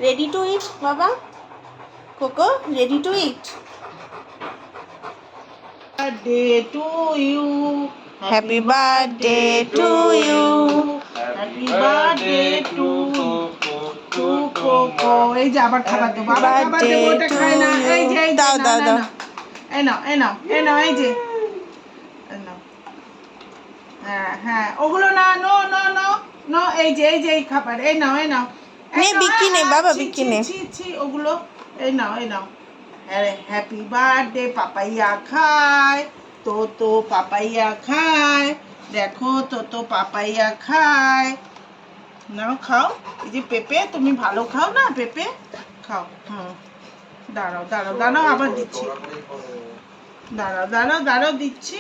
Ready to eat বাবা? Coco ready to eat? Birthday to you, happy birthday to you, happy birthday to Coco. এই যে আবার খাবার দেবো, আবার খাবার দেবো, ওটা খায় না। এই যে এই যে, দাও না দাও না দাও। না, এই নাও এই নাও এই নাও, এই যে এই নাও। হ্যাঁ হ্যাঁ, ওগুলো না, নো নো নো নো, এই যে এই যে এই খাবার, এই নাও এই নাও। নে বিক্কি নে বাবা, ছি, বিক্কি ছি, নে। ছি, ছি, ওগুলো এই নাও এই নাও। হ্যাপি বার্থডে, পাপাইয়া খায়, তো পাপাইয়া খায়, দেখো তো পাপাইয়া খায়। নাও খাও, এই যে পেঁপে, তুমি ভালো খাও না পেঁপে, খাও। হুম, দাঁড়াও দাঁড়াও দাঁড়াও, আবার দিচ্ছি, দাঁড়াও দাঁড়াও দাঁড়াও দিচ্ছি।